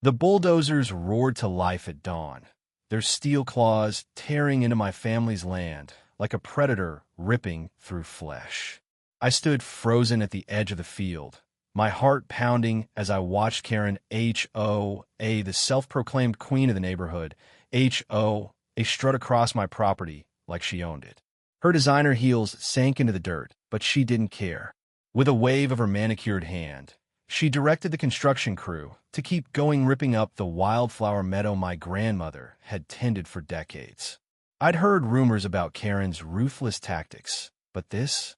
The bulldozers roared to life at dawn, their steel claws tearing into my family's land like a predator ripping through flesh. I stood frozen at the edge of the field, my heart pounding as I watched Karen H.O.A., the self-proclaimed queen of the neighborhood, H.O.A., strut across my property like she owned it. Her designer heels sank into the dirt, but she didn't care. With a wave of her manicured hand, she directed the construction crew to keep going, ripping up the wildflower meadow my grandmother had tended for decades. I'd heard rumors about Karen's ruthless tactics, but this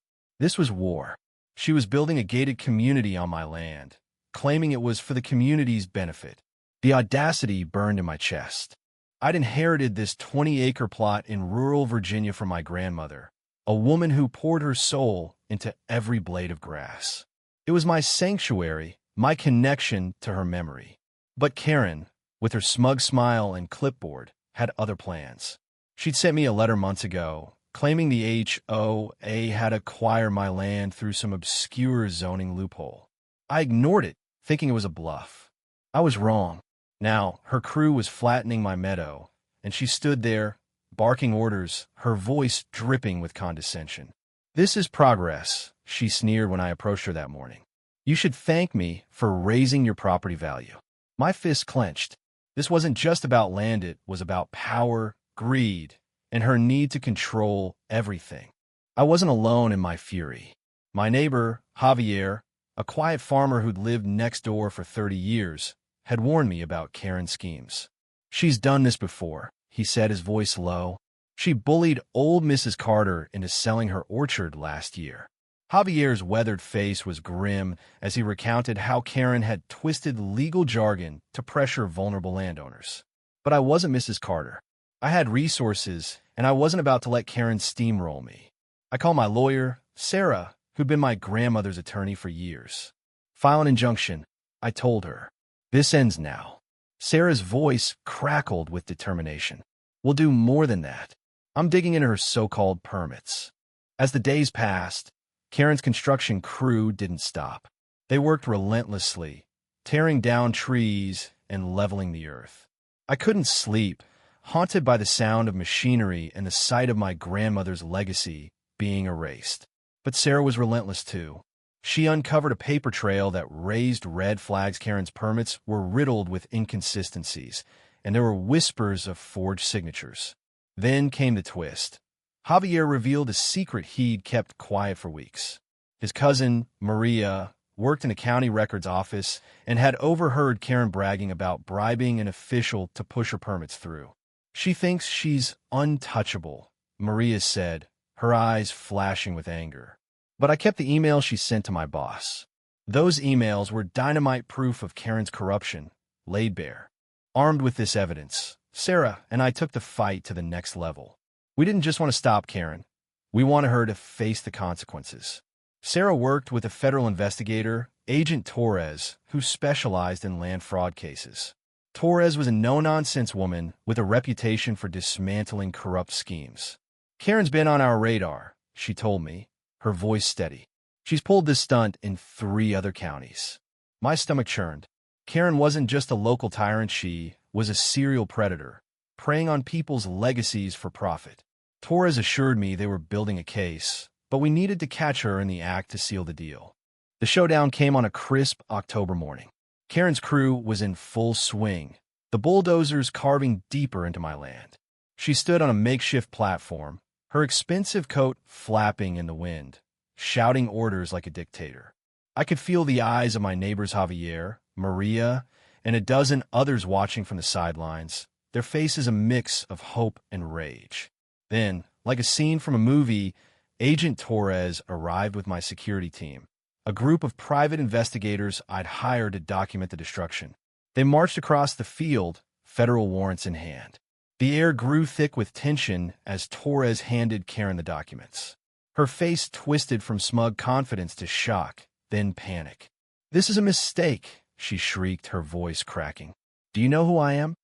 was war. She was building a gated community on my land, claiming it was for the community's benefit. The audacity burned in my chest. I'd inherited this 20-acre plot in rural Virginia from my grandmother, a woman who poured her soul into every blade of grass. It was my sanctuary, my connection to her memory. But Karen, with her smug smile and clipboard, had other plans. She'd sent me a letter months ago, claiming the HOA had acquired my land through some obscure zoning loophole. I ignored it, thinking it was a bluff. I was wrong. Now, her crew was flattening my meadow, and she stood there, barking orders, her voice dripping with condescension. "This is progress," she sneered when I approached her that morning. "You should thank me for raising your property value." My fists clenched. This wasn't just about land, it was about power, greed, and her need to control everything. I wasn't alone in my fury. My neighbor, Javier, a quiet farmer who'd lived next door for 30 years, had warned me about Karen's schemes. "She's done this before," he said, his voice low. "She bullied old Mrs. Carter into selling her orchard last year." Javier's weathered face was grim as he recounted how Karen had twisted legal jargon to pressure vulnerable landowners. But I wasn't Mrs. Carter. I had resources, and I wasn't about to let Karen steamroll me. I called my lawyer, Sarah, who'd been my grandmother's attorney for years. "File an injunction," I told her. "This ends now." Sarah's voice crackled with determination. "We'll do more than that. I'm digging into her so-called permits." As the days passed, Karen's construction crew didn't stop. They worked relentlessly, tearing down trees and leveling the earth. I couldn't sleep, haunted by the sound of machinery and the sight of my grandmother's legacy being erased. But Sarah was relentless too. She uncovered a paper trail that raised red flags. Karen's permits were riddled with inconsistencies, and there were whispers of forged signatures. Then came the twist. Javier revealed a secret he'd kept quiet for weeks. His cousin, Maria, worked in a county records office and had overheard Karen bragging about bribing an official to push her permits through. "She thinks she's untouchable," Maria said, her eyes flashing with anger. But I kept the email she sent to my boss. Those emails were dynamite proof of Karen's corruption, laid bare. Armed with this evidence, Sarah and I took the fight to the next level. We didn't just want to stop Karen. We wanted her to face the consequences. Sarah worked with a federal investigator, Agent Torres, who specialized in land fraud cases. Torres was a no-nonsense woman with a reputation for dismantling corrupt schemes. "Karen's been on our radar," she told me, her voice steady. "She's pulled this stunt in 3 other counties." My stomach churned. Karen wasn't just a local tyrant, she was a serial predator, preying on people's legacies for profit. Torres assured me they were building a case, but we needed to catch her in the act to seal the deal. The showdown came on a crisp October morning. Karen's crew was in full swing, the bulldozers carving deeper into my land. She stood on a makeshift platform, her expensive coat flapping in the wind, shouting orders like a dictator. I could feel the eyes of my neighbors Javier, Maria, and a dozen others watching from the sidelines, their faces a mix of hope and rage. Then, like a scene from a movie, Agent Torres arrived with my security team, a group of private investigators I'd hired to document the destruction. They marched across the field, federal warrants in hand. The air grew thick with tension as Torres handed Karen the documents. Her face twisted from smug confidence to shock, then panic. "This is a mistake," she shrieked, her voice cracking. "Do you know who I am?"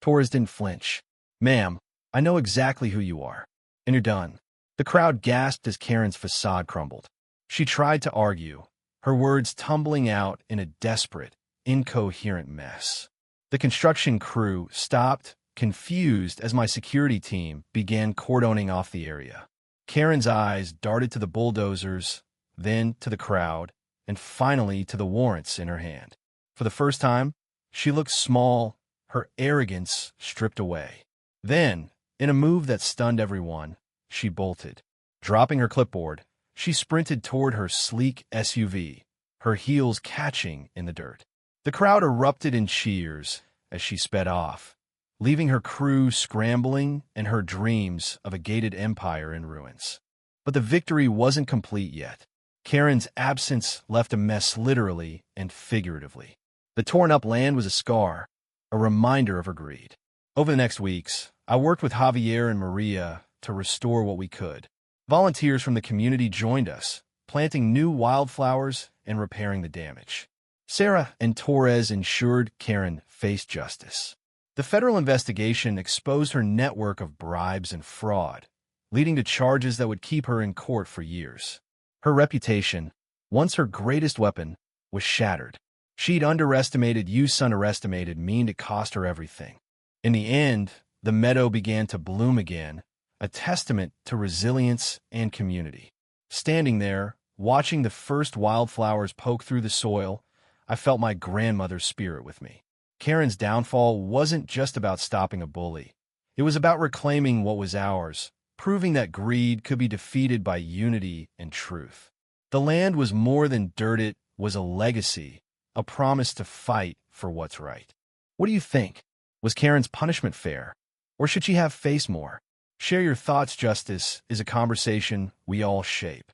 Torres didn't flinch. "Ma'am, I know exactly who you are. And you're done." The crowd gasped as Karen's facade crumbled. She tried to argue, her words tumbling out in a desperate, incoherent mess. The construction crew stopped, confused, as my security team began cordoning off the area. Karen's eyes darted to the bulldozers, then to the crowd, and finally to the warrants in her hand. For the first time, she looked small, her arrogance stripped away. Then, in a move that stunned everyone, she bolted. Dropping her clipboard, she sprinted toward her sleek SUV, her heels catching in the dirt. The crowd erupted in cheers as she sped off, leaving her crew scrambling and her dreams of a gated empire in ruins. But the victory wasn't complete yet. Karen's absence left a mess literally and figuratively. The torn-up land was a scar, a reminder of her greed. Over the next weeks, I worked with Javier and Maria to restore what we could. Volunteers from the community joined us, planting new wildflowers and repairing the damage. Sarah and Torres ensured Karen faced justice. The federal investigation exposed her network of bribes and fraud, leading to charges that would keep her in court for years. Her reputation, once her greatest weapon, was shattered. She'd underestimated mean to cost her everything. In the end, the meadow began to bloom again, a testament to resilience and community. Standing there, watching the first wildflowers poke through the soil, I felt my grandmother's spirit with me. Karen's downfall wasn't just about stopping a bully. It was about reclaiming what was ours, proving that greed could be defeated by unity and truth. The land was more dirt, it was a legacy, a promise to fight for what's right. What do you think? Was Karen's punishment fair? Or should she have faced more? Share your thoughts. Justice is a conversation we all shape.